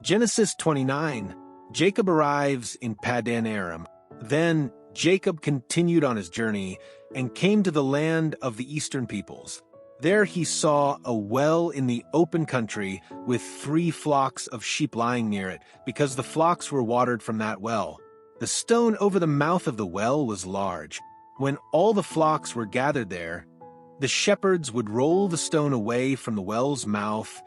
Genesis 29. Jacob arrives in Paddan Aram. Then Jacob continued on his journey and came to the land of the eastern peoples. There he saw a well in the open country with 3 flocks of sheep lying near it, because the flocks were watered from that well. The stone over the mouth of the well was large. When all the flocks were gathered there, the shepherds would roll the stone away from the well's mouth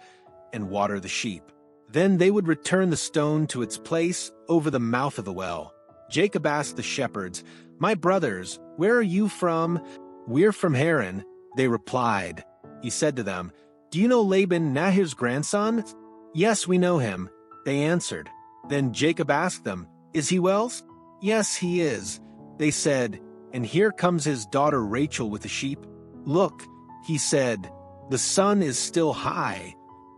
and water the sheep. Then they would return the stone to its place over the mouth of the well. Jacob asked the shepherds, "My brothers, where are you from?" "We're from Haran," they replied. He said to them, "Do you know Laban, Nahor's grandson?" "Yes, we know him," they answered. Then Jacob asked them, "Is he well?" "Yes, he is," they said, "and here comes his daughter Rachel with the sheep." "Look," he said, "the sun is still high.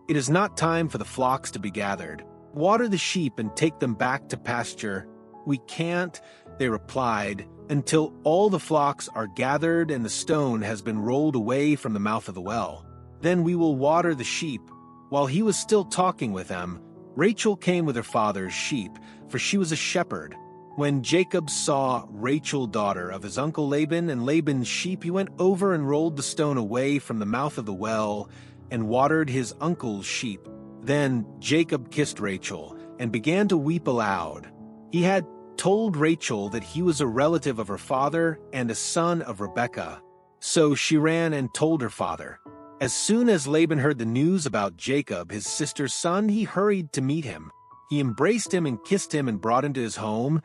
It is not time for the flocks to be gathered. Water the sheep and take them back to pasture." "We can't," they replied, "until all the flocks are gathered and the stone has been rolled away from the mouth of the well. Then we will water the sheep." While he was still talking with them, Rachel came with her father's sheep, for she was a shepherd. When Jacob saw Rachel, daughter of his uncle Laban, and Laban's sheep, he went over and rolled the stone away from the mouth of the well and watered his uncle's sheep. Then Jacob kissed Rachel and began to weep aloud. He had told Rachel that he was a relative of her father and a son of Rebekah. So she ran and told her father. As soon as Laban heard the news about Jacob, his sister's son, he hurried to meet him. He embraced him and kissed him and brought him to his home,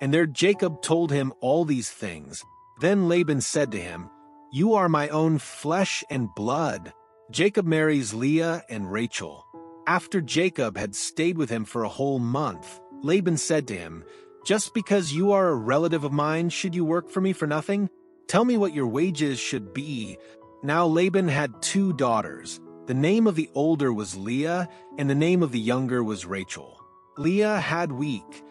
and there Jacob told him all these things. Then Laban said to him, "You are my own flesh and blood." Jacob marries Leah and Rachel. After Jacob had stayed with him for a whole month, Laban said to him, "Just because you are a relative of mine, should you work for me for nothing? Tell me what your wages should be." Now Laban had 2 daughters. The name of the older was Leah, and the name of the younger was Rachel. Leah had weak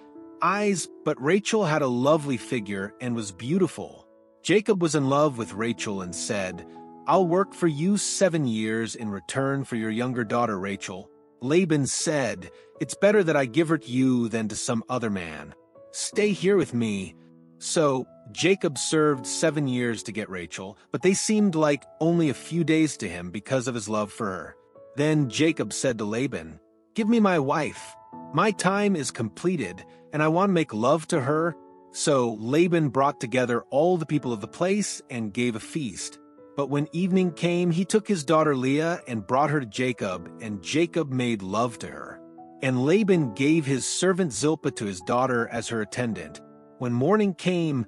eyes, but Rachel had a lovely figure and was beautiful. Jacob was in love with Rachel and said, "I'll work for you 7 years in return for your younger daughter Rachel." Laban said, "It's better that I give her to you than to some other man. Stay here with me." So Jacob served 7 years to get Rachel, but they seemed like only a few days to him because of his love for her. Then Jacob said to Laban, "Give me my wife. My time is completed, and I want to make love to her." So Laban brought together all the people of the place and gave a feast. But when evening came, he took his daughter Leah and brought her to Jacob, and Jacob made love to her. And Laban gave his servant Zilpah to his daughter as her attendant. When morning came,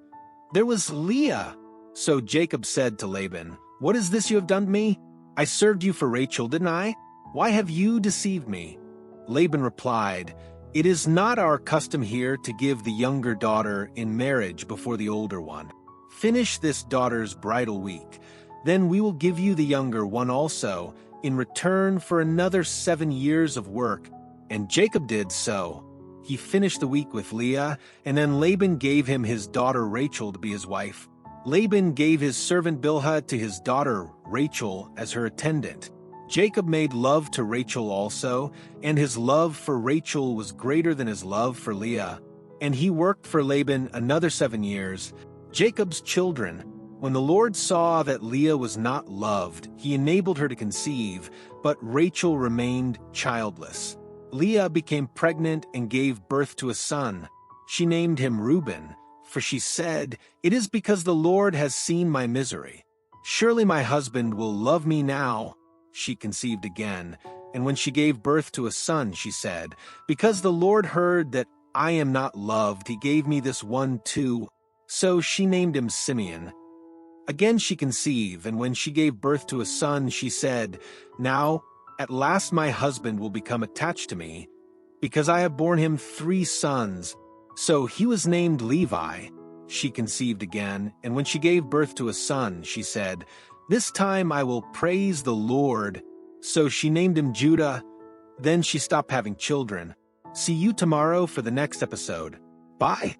there was Leah. So Jacob said to Laban, "What is this you have done to me? I served you for Rachel, didn't I? Why have you deceived me?" Laban replied, "It is not our custom here to give the younger daughter in marriage before the older one. Finish this daughter's bridal week. Then we will give you the younger one also, in return for another 7 years of work." And Jacob did so. He finished the week with Leah, and then Laban gave him his daughter Rachel to be his wife. Laban gave his servant Bilhah to his daughter Rachel as her attendant. Jacob made love to Rachel also, and his love for Rachel was greater than his love for Leah. And he worked for Laban another 7 years. Jacob's children. When the Lord saw that Leah was not loved, he enabled her to conceive, but Rachel remained childless. Leah became pregnant and gave birth to a son. She named him Reuben, for she said, "It is because the Lord has seen my misery. Surely my husband will love me now." She conceived again, and when she gave birth to a son, she said, "Because the Lord heard that I am not loved, he gave me this one too." So she named him Simeon. Again she conceived, and when she gave birth to a son, she said, "Now, at last my husband will become attached to me, because I have borne him 3 sons. So he was named Levi. She conceived again, and when she gave birth to a son, she said, "This time I will praise the Lord." So she named him Judah. Then she stopped having children. See you tomorrow for the next episode. Bye.